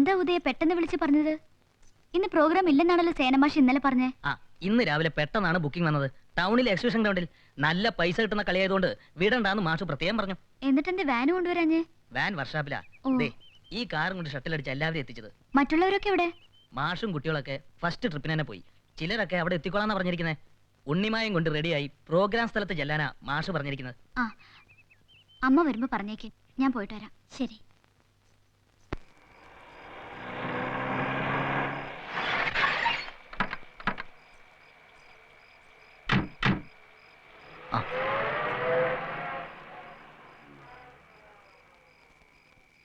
എന്താ ഉദയ പെട്ടെന്ന് വിളിച്ച് പറഞ്ഞത്? ഇന്ന് പ്രോഗ്രാം ഇല്ലെന്നാണല്ലോ സേനമാഷ് ഇന്നലെ പറഞ്ഞേ. ഇന്ന് രാവിലെ പെട്ടെന്നാണ് ബുക്കിംഗ് വന്നത്. ടൗണിലെ എക്സിബിഷൻ ഗ്രൗണ്ടിൽ നല്ല പൈസ കിട്ടുന്ന കളിയായതുകൊണ്ട് വിടണ്ടാന്ന് മാഷ് പ്രത്യേകം പറഞ്ഞു. എന്നിട്ട് എന്റെ വാന് കൊണ്ടുവരാഞ്ഞേ? വാൻ വർഷാപ്പിലാ. ഈ കാറും കൊണ്ട് ഷട്ടിലടിച്ച് എല്ലാവരും എത്തിച്ചത്. മറ്റുള്ളവരൊക്കെ എവിടെ? മാഷും കുട്ടികളൊക്കെ ഫസ്റ്റ് ട്രിപ്പിന് തന്നെ പോയി. ചിലരൊക്കെ അവിടെ എത്തിക്കോളാന്നാ പറഞ്ഞിരിക്കുന്നത്. ഉണ്ണിമായും കൊണ്ട് റെഡിയായി പ്രോഗ്രാം സ്ഥലത്ത് ചെല്ലാനാ മാഷ് പറഞ്ഞിരിക്കുന്നത്. അമ്മ വരുമ്പോ പറഞ്ഞേക്ക്, ഞാൻ പോയിട്ട് വരാം. ശരി.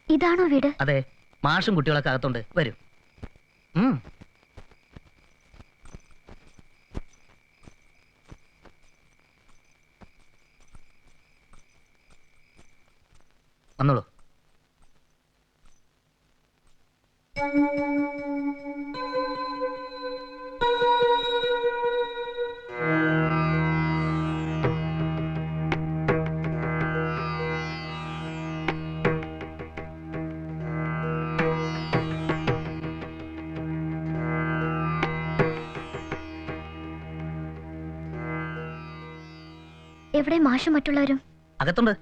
ഇതാണോ വീട്? അതെ, മാഷും കുട്ടികളൊക്കെ അകത്തുണ്ട്. വരൂ. വന്നോളൂ. എവിടെ മാഷും മറ്റുള്ളവരും? അകത്തുണ്ട്.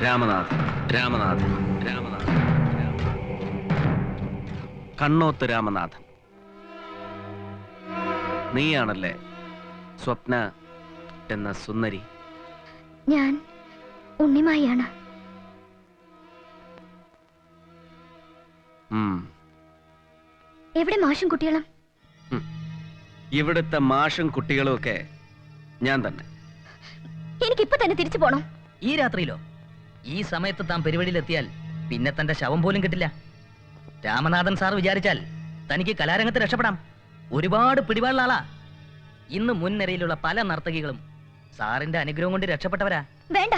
രാമനാഥൻ, രാമനാഥൻ, രാമനാഥൻ, കണ്ണോത്ത് രാമനാഥൻ. നീയാണല്ലേ സ്വപ്ന എന്ന സുന്ദരി? ഞാൻ ഉണ്ണിമായാണ്. എവിടെ മാഷും കുട്ടികളും? ഇവിടുത്തെ മാഷും കുട്ടികളും ഒക്കെ ഞാൻ തന്നെ. എനിക്കിപ്പോ തന്നെ തിരിച്ചു പോണം. ഈ രാത്രിയിലോ? ഈ സമയത്ത് താൻ പെരുവഴിയിലെത്തിയാൽ പിന്നെ തന്റെ ശവം പോലും കിട്ടില്ല. രാമനാഥൻ സാർ വിചാരിച്ചാൽ തനിക്ക് കലാരംഗത്ത് രക്ഷപ്പെടാം. ഒരുപാട് പിടിപാടുള്ള ആളാ. ഇന്ന് മുൻനിരയിലുള്ള പല നർത്തകികളും സാറിന്റെ അനുഗ്രഹം കൊണ്ട് രക്ഷപ്പെട്ടവരാ. വേണ്ട,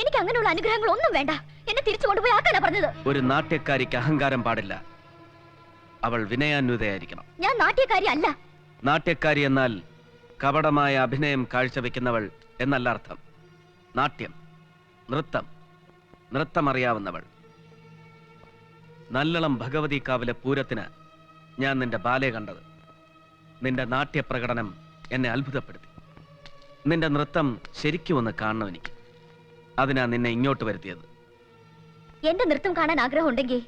എനിക്ക് അങ്ങനെയുള്ള അനുഗ്രഹങ്ങളൊന്നും വേണ്ട. എന്നെ തിരിച്ചു കൊണ്ടുപോയി ആക്കാനാ പറഞ്ഞത്. ഒരു നാട്യക്കാരിക്ക് അഹങ്കാരം പാടില്ല. അവൾ വിനയാന്വിതയായിരിക്കണം. ഞാൻ നാട്യക്കാരി അല്ല. നാട്യക്കാരി എന്നാൽ കപടമായ അഭിനയം കാഴ്ചവെക്കുന്നവൾ എന്നല്ല അർത്ഥം. നാട്യം, നൃത്തം, നൃത്തമറിയാവുന്നവൾ. നല്ലളം ഭഗവതി കാവിലെ പൂരത്തിന് ഞാൻ നിന്റെ ബാലെ കണ്ടത്. നിന്റെ നാട്യപ്രകടനം എന്നെ അത്ഭുതപ്പെടുത്തി. നിന്റെ നൃത്തം ശരിക്കും ഒന്ന് കാണണം എനിക്ക്. അതിനാ നിന്നെ ഇങ്ങോട്ട് വരുത്തിയത്. എന്റെ നൃത്തം കാണാൻ ആഗ്രഹം ഉണ്ടെങ്കിൽ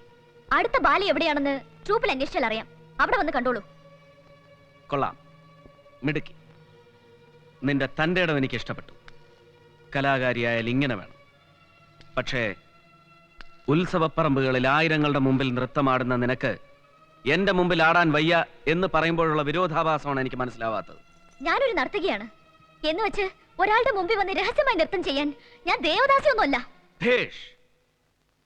അടുത്ത ബാല എവിടെയാണെന്ന് ട്രൂപ്പിൽ അന്വേഷിച്ചാൽ അറിയാം. അവിടെ വന്ന് കണ്ടോളൂ. കൊള്ളാം, മിടുക്കി. നിന്റെ തന്റെ ഇടം എനിക്ക് ഇഷ്ടപ്പെട്ടു. കലാകാരിയായാൽ ഇങ്ങനെ വേണം. പക്ഷേ ഉത്സവപ്പറമ്പുകളിൽ ആയിരങ്ങളുടെ മുമ്പിൽ നൃത്തമാടുന്ന നിനക്ക് എന്റെ മുമ്പിൽ ആടാൻ വയ്യ എന്ന് പറയുമ്പോഴുള്ള വിരോധാഭാസമാണ് എനിക്ക് മനസ്സിലാവാത്തത്. ഞാനൊരു നർത്തകിയാണ് എന്ന് വെച്ച് ഒരാളുടെ മുമ്പിൽ വന്ന് രഹസ്യമായി നൃത്തം ചെയ്യാൻ ഞാൻ ദേവദാസിയൊന്നുമല്ല.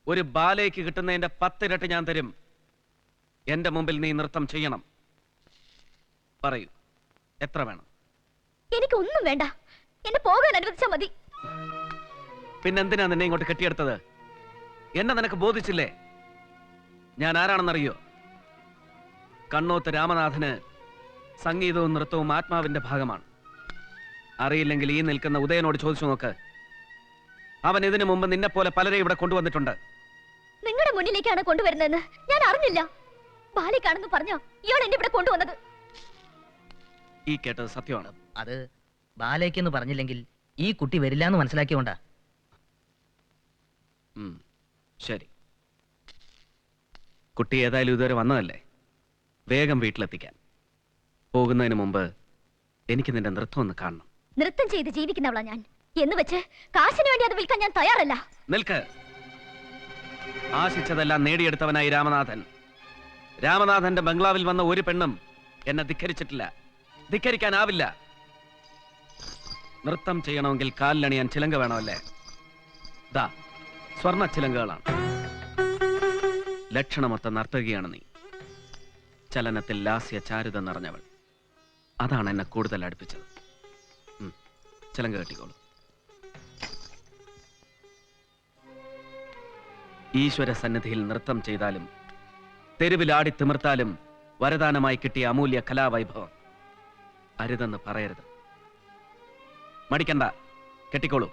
ഒരു ബാലയ്ക്ക് കിട്ടുന്നതിന്റെ 10 ഇരട്ടി ഞാൻ തരും. എന്റെ മുമ്പിൽ നീ നൃത്തം ചെയ്യണം. പറയൂ, എത്ര വേണം? എനിക്കൊന്നും വേണ്ട. എന്നെ പോകാൻ അനുവദിച്ചാൽ മതി. പിന്നെന്തിനാ നിന്നെ ഇങ്ങോട്ട് കെട്ടിയെടുത്തത്? എന്നെ നിനക്ക് ബോധിച്ചില്ലേ? ഞാൻ ആരാണെന്നറിയോ? കണ്ണോത്ത് രാമനാഥന് സംഗീതവും നൃത്തവും ആത്മാവിന്റെ ഭാഗമാണ്. അറിയില്ലെങ്കിൽ ഈ നിൽക്കുന്ന ഉദയനോട് ചോദിച്ചു നോക്ക്. അവൻ ഇതിനു മുമ്പ് നിന്നെ പോലെ പലരെ ഇവിടെ കൊണ്ടുവന്നിട്ടുണ്ട്. നിങ്ങളുടെ മുന്നിലേക്കാണ് കൊണ്ടുവരുന്നതെന്ന് ഞാൻ അറിഞ്ഞില്ല. ബാലിക്കാണെന്ന് പറഞ്ഞോ ഇയാൾ എന്നെ ഇവിടെ കൊണ്ടുവന്നത്? ഈ കേട്ടത് സത്യമാണ്. അത് ബാലേക്കെന്ന് പറഞ്ഞില്ലെങ്കിൽ ഈ കുട്ടി വരില്ല എന്ന് മനസ്സിലാക്കിയോണ്ടാ. ശരി, കുട്ടി ഏതായാലും ഇതുവരെ വന്നതല്ലേ, വേഗം വീട്ടിലെത്തിക്കാൻ. പോകുന്നതിന് മുമ്പ് എനിക്ക് നിന്റെ നൃത്തം ഒന്ന് കാണണം. നൃത്തം ചെയ്ത് ജീവിക്കുന്നവളാ ഞാൻ എന്ന് വെച്ച് കാശിന് വേണ്ടി അത് വിൽക്കാൻ ഞാൻ തയ്യാറല്ല. നിൽക്ക്. ആശിച്ചതെല്ലാം നേടിയെടുത്തവനായി രാമനാഥൻ. രാമനാഥന്റെ ബംഗ്ലാവിൽ വന്ന ഒരു പെണ്ണും എന്നെ ധിക്കരിച്ചിട്ടില്ല, ധിക്കരിക്കാനാവില്ല. നൃത്തം ചെയ്യണമെങ്കിൽ കാലിലണിയാൻ ചിലങ്ക വേണമല്ലേ? ദാ സ്വർണ്ണ ചിലങ്കകളാണ്. ലക്ഷണമൊത്ത നർത്തകിയാണ് നീ. ചലനത്തിൽ ലാസ്യ ചാരുത നിറഞ്ഞവൾ. അതാണ് എന്നെ കൂടുതൽ അടുപ്പിച്ചത്. ചലങ്ക കെട്ടിക്കോളൂ. ഈശ്വര സന്നിധിയിൽ നൃത്തം ചെയ്താലും തെരുവിലാടി തിമിർത്താലും വരദാനമായി കിട്ടിയ അമൂല്യ കലാവൈഭവം അരുതെന്ന് പറയരുത്. മടിക്കണ്ട, കെട്ടിക്കോളൂ.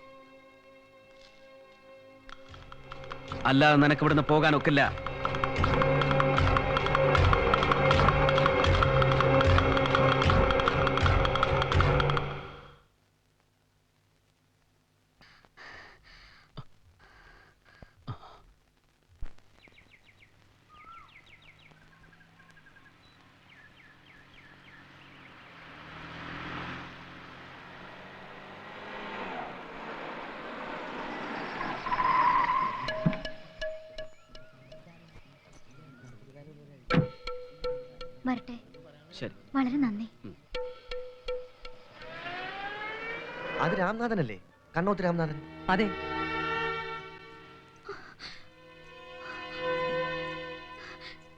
അല്ലാതെ നിനക്ക് ഇവിടുന്ന് പോകാൻ ഒക്കില്ല. വരട്ടെ. ശരി, വളരെ നന്ദി. അത് രാംനാഥനല്ലേ? കണ്ണോത്ത് രാംനാഥൻ. അതെ.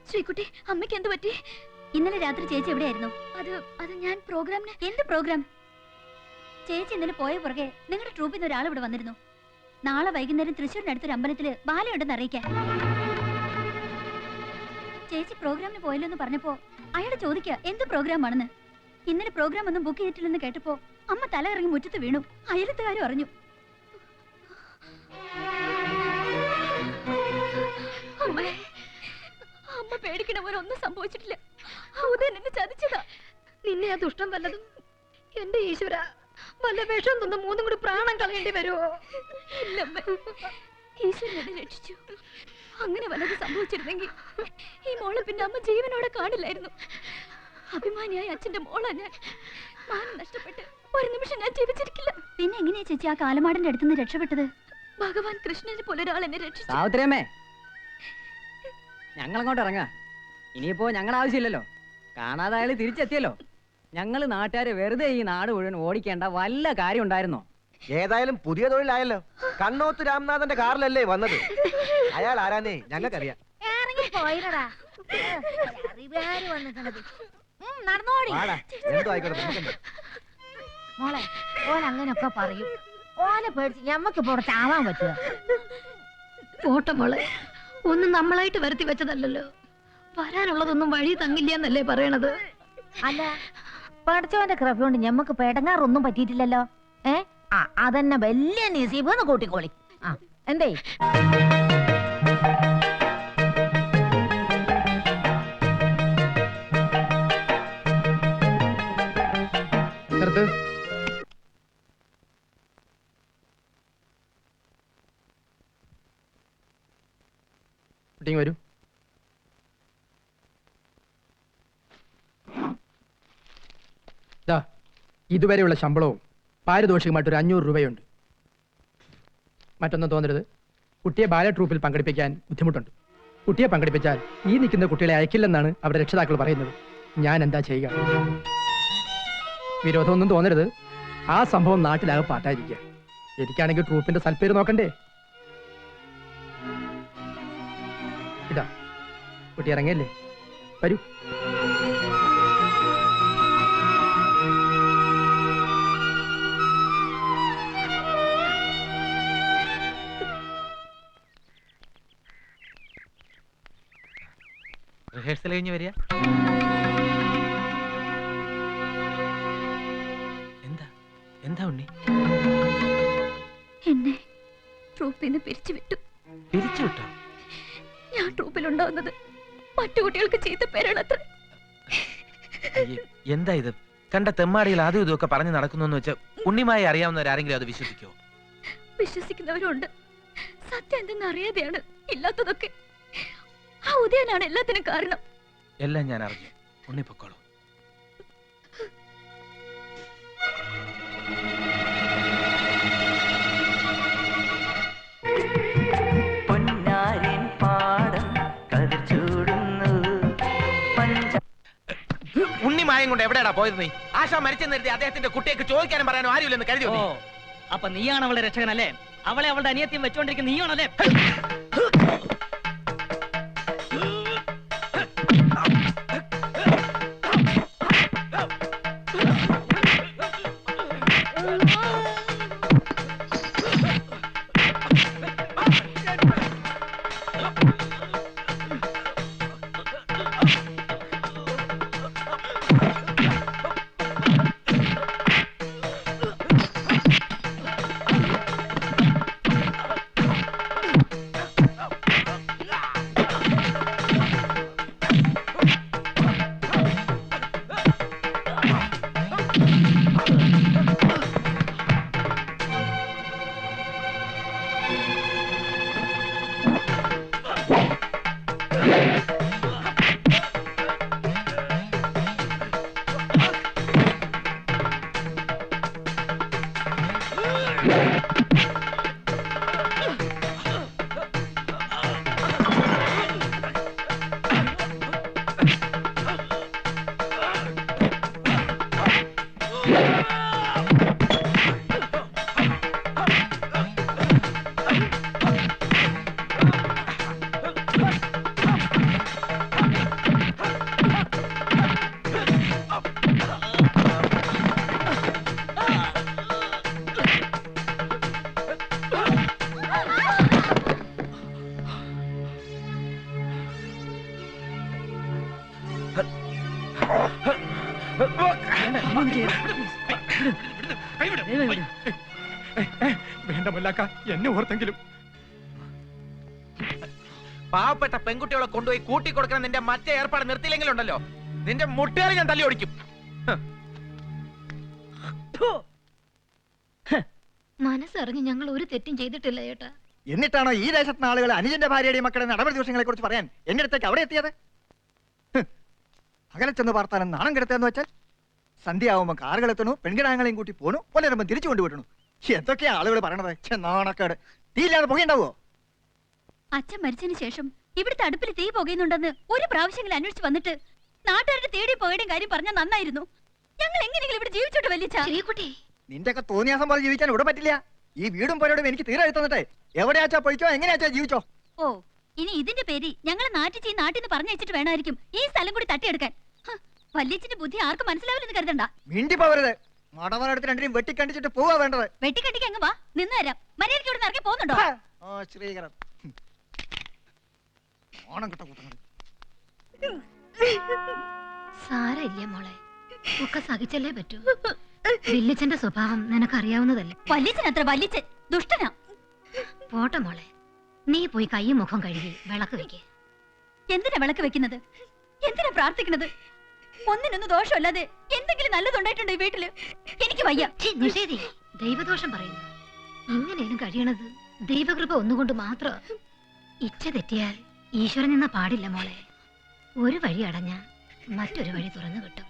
ശ്രീകുട്ടി, അമ്മയ്ക്ക് എന്ത് പറ്റി? ഇന്നലെ രാത്രി ചേച്ചി എവിടെയായിരുന്നു? അത് ഞാൻ പ്രോഗ്രാമിന്. എന്ത് പ്രോഗ്രാം? ചേച്ചി ഇന്നലെ പോയ പുറകെ നിങ്ങളുടെ ട്രൂപ്പിൽ നിന്ന് ഒരാൾ ഇവിടെ വന്നിരുന്നു. നാളെ വൈകുന്നേരം തൃശ്ശൂരിനടുത്തൊരു അമ്പലത്തില് ബാലയുണ്ടെന്ന് അറിയിക്കാൻ. ചേച്ചി പ്രോഗ്രാമിന് പോയല്ലോ എന്ന് പറഞ്ഞപ്പോ അയാൾ ചോദിക്കുക എന്ത് പ്രോഗ്രാം ആണെന്ന്. ഇന്നലെ പ്രോഗ്രാം ഒന്നും ബുക്ക് ചെയ്തിട്ടില്ലെന്ന് കേട്ടപ്പോ അമ്മ തല ഇറങ്ങി മുറ്റത്ത് വീണു. അയലത്തുകാരും അറിഞ്ഞു. അമ്മ പേടിക്കണ പോലെ ഒന്നും സംഭവിച്ചിട്ടില്ല. ഉദയൻ എന്നെ ചതിച്ചതാ. നിന്നെ ആ ദുഷ്ടം വല്ലതും എന്റെ ഈശ്വര വല്ല വിഷം തന്ന് മൂന്നും കൂടി പ്രാണം കളയേണ്ടി വരുമോ? ഇല്ലമ്മ, ഈശ്വരൻ എന്നെ രക്ഷിച്ചു. അങ്ങനെ വല്ലത് സംഭവിച്ചിരുന്നെങ്കിൽ ഈ മോളെ പിന്നെ അമ്മ ജീവനോടെ കാണില്ലായിരുന്നു. അഭിമാനിയായ അച്ഛന്റെ മോളാ ഞാൻ. മാനം നഷ്ടപ്പെട്ട് ഒരു നിമിഷം ഞാൻ ജീവിച്ചിരിക്കില്ല. പിന്നെ എങ്ങനെയാ ചേച്ചി ആ കാലമാടന്റെ അടുത്തുനിന്ന് രക്ഷപ്പെട്ടത്? ഭഗവാൻ കൃഷ്ണനെ പോലെ ഒരാൾ എന്നെ രക്ഷിച്ചു. സാവിത്രിയമ്മേ, ഞങ്ങളങ്ങോട്ട് ഇറങ്ങാ. ഇനിയിപ്പോ ഞങ്ങളുടെ ആവശ്യമില്ലല്ലോ. കാണാതെ അയാൾ തിരിച്ചെത്തിയല്ലോ. ഞങ്ങൾ നാട്ടുകാരെ വെറുതെ ഈ നാട് മുഴുവൻ ഓടിക്കേണ്ട വല്ല കാര്യം ഉണ്ടായിരുന്നോ? ഏതായാലും പുതിയ തൊഴിലായല്ലോ. കണ്ണോത്ത് രാംനാഥന്റെ കാറിലല്ലേ വന്നത്? അയാൾ ആരാന്നേ ഞങ്ങൾക്കറിയാം. എന്തോ ആയിക്കോട്ടെ. മോളെ ഓൻ അങ്ങനൊക്കെ പറയും. ഓനെ പേടിച്ച് ഞമ്മക്ക് പുറത്ത് ആവാൻ പറ്റുക? പോട്ടെ മോളെ, ഒന്നും നമ്മളായിട്ട് വരുത്തി വെച്ചതല്ലല്ലോ. വരാനുള്ളതൊന്നും വഴി തങ്ങില്ല എന്നല്ലേ പറയണത്? അല്ല, പഠിച്ചവന്റെ കൃപ കൊണ്ട് ഞമ്മക്ക് പെടങ്ങാറൊന്നും പറ്റിയിട്ടില്ലല്ലോ. അതന്നെ വലിയ നസീബ് കൂട്ടിക്കോളി. എന്തേ വരൂ. ഇതുവരെയുള്ള ശമ്പളവും പാരിതോഷികമായിട്ടൊരു 500 രൂപയുണ്ട്. മറ്റൊന്നും തോന്നരുത്. കുട്ടിയെ ബാല ട്രൂപ്പിൽ പങ്കെടുപ്പിക്കാൻ ബുദ്ധിമുട്ടുണ്ട്. കുട്ടിയെ പങ്കെടുപ്പിച്ചാൽ ഈ നിൽക്കുന്ന കുട്ടികളെ അയക്കില്ലെന്നാണ് അവരുടെ രക്ഷിതാക്കൾ പറയുന്നത്. ഞാൻ എന്താ ചെയ്യുക? വിരോധമൊന്നും തോന്നരുത്. ആ സംഭവം നാട്ടിലാകെ പാട്ടായിരിക്കുക. എനിക്കാണെങ്കിൽ ട്രൂപ്പിന്റെ സൽപ്പേര് നോക്കണ്ടേ? ഇതാ കുട്ടി ഇറങ്ങിയല്ലേ, വരൂ. റിഹേഴ്സൽ കഴിഞ്ഞ് വരിക. എന്താ എന്താ ഉണ്ണി? എന്നെ ട്രൂപ്പിൽ നിന്ന് പിരിച്ചുവിട്ടു. പിരിച്ചുവിട്ടോ? ഞാൻ ട്രൂപ്പിലുണ്ടാവുന്നത് മറ്റു കുട്ടികൾക്ക് ചീത്ത പേരാണത്ര. എന്താ ഇത്? കണ്ട തെമ്മാടികൾ അതും ഇതും ഒക്കെ പറഞ്ഞു നടക്കുന്നു വെച്ചാൽ ഉണ്ണിമായി അറിയാവുന്നവരാരെങ്കിലും അത് വിശ്വസിക്കോ? വിശ്വസിക്കുന്നവരുണ്ട്. സത്യം എന്തെന്ന് അറിയാതെയാണ് ഇല്ലാത്തതൊക്കെ. ആ ഉദയനാണ് എല്ലാത്തിനും കാരണം. എല്ലാം ഞാൻ അറിഞ്ഞു. ഉണ്ണി പൊക്കോളൂ. ഉണ്ണിമായം കൊണ്ട് എവിടെയാടാ പോയത് നീ? ആശാ മരിച്ചെന്ന് കരുതി അദ്ദേഹത്തിന്റെ കുട്ടിയൊക്കെ ചോദിക്കാനും പറയാനും ആരുമില്ലെന്ന് കരുതി. അപ്പൊ നീയാണ് അവളുടെ രക്ഷകനല്ലേ? അവളെ അവളുടെ അനിയത്യം വെച്ചോണ്ടിരിക്കുന്ന നീയാണല്ലേ? വേണ്ട മുല്ലാക്ക, എന്നെ ഓർത്തെങ്കിലും. പാവപ്പെട്ട പെൺകുട്ടികളെ കൊണ്ടുപോയി കൂട്ടി കൊടുക്കണം നിന്റെ മറ്റേ ഏർപ്പാട് നിർത്തിയില്ലെങ്കിലുണ്ടല്ലോ നിന്റെ മുട്ടുകാരെ ഞാൻ തല്ലി ഓടിക്കും. മനസ്സറിഞ്ഞ് ഞങ്ങൾ ഒരു തെറ്റും ചെയ്തിട്ടില്ല ചേട്ടാ. എന്നിട്ടാണോ ഈ ദേശത്തുന്ന ആളുകൾ അനുജന്റെ ഭാര്യയുടെയും മക്കളുടെ നടപടി ദോഷങ്ങളെ കുറിച്ച് പറയാൻ എന്റെ അടുത്തേക്ക് അവിടെ എത്തിയത്? അകലെ ചെന്ന് പാർത്താനും നാണം കെടുത്തെന്ന് വെച്ചാൽ സന്ധ്യയാവുമ്പോ കാറുകളെത്തണു, പെൺകിടാങ്ങളെയും കൂട്ടി പോണു, പുലരുമ്പോ തിരിച്ചു കൊണ്ടുവിട്ടണു. എന്തൊക്കെയാ ആളുകൾ പറയണത്? നാണക്കേട്. തീയില്ലാതെ പുകയുണ്ടാവോ? അച്ഛൻ മരിച്ചതിന് ശേഷം ഇവിടുത്തെ അടുപ്പിൽ തീ പുകയുന്നുണ്ടെന്ന് ഒരു പ്രാവശ്യങ്ങൾ അന്വേഷിച്ച് വന്നിട്ട് നാട്ടുകാരുടെ തേടി പുകയുടെയും കാര്യം പറഞ്ഞാൽ നന്നായിരുന്നു. ഞങ്ങൾ എങ്ങനെയെങ്കിലും ഇവിടെ ജീവിച്ചോട്ട് വലിയ ശ്രീകുട്ടി, നിന്റെയൊക്കെ തോന്നിയാസം പോലെ ജീവിക്കാൻ ഇവിടെ പറ്റില്ല. ഈ വീടും പോരോടും എനിക്ക് തീരെ എഴുത്തന്നിട്ടേ എവിടെയാച്ചാ പൊയ്ക്കോ, എങ്ങനെയാച്ചാ ജീവിച്ചോ. ഓ, ഇനി ഇതിന്റെ പേര് ഞങ്ങളെ നാട്ടിൽ നിന്ന് പറഞ്ഞയച്ചിട്ട് വേണമായിരിക്കും ഈ സ്ഥലം കൂടി തട്ടിയെടുക്കാൻ. വല്യച്ഛന്റെ ബുദ്ധി ആർക്കും മനസ്സിലാവില്ലെന്ന് കരുതണ്ട. മിണ്ടി പോവരുത്. മടവനടുത്ത് രണ്ടിനും വെട്ടിക്കണ്ടിച്ചിട്ട് പോവാ വേണ്ടത്. വെട്ടിക്കെട്ടിക്ക് അങ്ങ് വാ, നിന്ന് തരാം. മര്യാദയ്ക്ക് ഇവിടെ ഇറങ്ങി പോകുന്നുണ്ടോ? ആ ശ്രീകരം ഓണം കിട്ട കൂട്ടങ്ങൾ. സാരമില്ല മോളെ, ഒക്കെ സഹിച്ചല്ലേ പറ്റൂ. വല്യച്ഛന്റെ സ്വഭാവം നിനക്കറിയാവുന്നതല്ലേ. വല്യച്ഛൻ അത്ര വല്യച്ഛൻ ദുഷ്ടനാ. പോട്ടെ മോളെ, നീ പോയി കൈയും മുഖം കഴുകി വിളക്ക് വെക്ക്. എന്തിനാ വിളക്ക് വെക്കുന്നത്? എന്തിനാ പ്രാർത്ഥിക്കുന്നത്? ഒന്നിനൊന്നും ദോഷമല്ലാതെ എന്തെങ്കിലും നല്ലതുണ്ടായിട്ടുണ്ടോ ഈ വീട്ടില്? എനിക്ക് വയ്യ. നിഷേധി, ദൈവദോഷം പറയുന്നു. ഇങ്ങനെയും കഴിയണത് ദൈവകൃപ ഒന്നുകൊണ്ട് മാത്രം. ഇച്ഛ തെറ്റിയാൽ ഈശ്വരൻ നിന്ന പാടില്ല മോളെ. ഒരു വഴി അടഞ്ഞ മറ്റൊരു വഴി തുറന്നു കിട്ടും.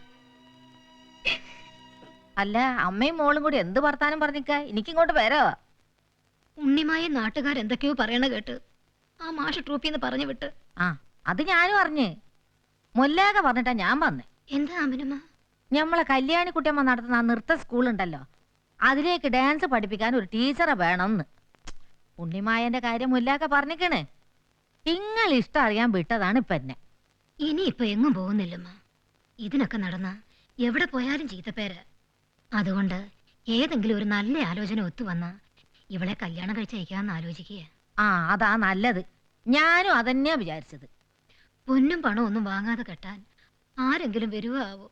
അല്ല, അമ്മയും മോളും കൂടി എന്ത് വർത്താനം പറഞ്ഞിക്ക? എനിക്കിങ്ങോട്ട് വരാ. ഉണ്ണിമായ നാട്ടുകാരെന്തൊക്കെയോ പറയണ കേട്ട് ആ മാഷ് ട്രൂപ്പിന്ന് പറഞ്ഞു വിട്ട്. ആ, അത് ഞാനും അറിഞ്ഞ്. മുല്ലാക പറഞ്ഞിട്ടാ ഞാൻ വന്നേ. എന്താ അമ്മനമ്മ? ഞമ്മളെ കല്യാണി കുട്ടിയമ്മ നടത്തുന്ന ആ നൃത്ത സ്കൂളുണ്ടല്ലോ, അതിലേക്ക് ഡാൻസ് പഠിപ്പിക്കാൻ ഒരു ടീച്ചറെ വേണമെന്ന്. ഉണ്ണിമായന്റെ കാര്യം മുല്ലാക്ക പറഞ്ഞിക്കണേ. നിങ്ങൾ ഇഷ്ടം അറിയാൻ വിട്ടതാണ് ഇപ്പൊ എന്നെ. ഇനിയിപ്പൊ എങ്ങും പോകുന്നില്ലമ്മ. ഇതിനൊക്കെ നടന്ന എവിടെ പോയാലും ചീത്തപ്പേര്. അതുകൊണ്ട് ഏതെങ്കിലും ഒരു നല്ല ആലോചന ഒത്തുവന്ന ഇവളെ കല്യാണം കഴിച്ചയക്കാന്ന് ആലോചിക്കുക. ആ, അതാ നല്ലത്. ഞാനും അതന്നെയാ വിചാരിച്ചത്. പൊന്നും പണവും ഒന്നും വാങ്ങാതെ കെട്ടാൻ ആരെങ്കിലും വരുവോ ആവോ.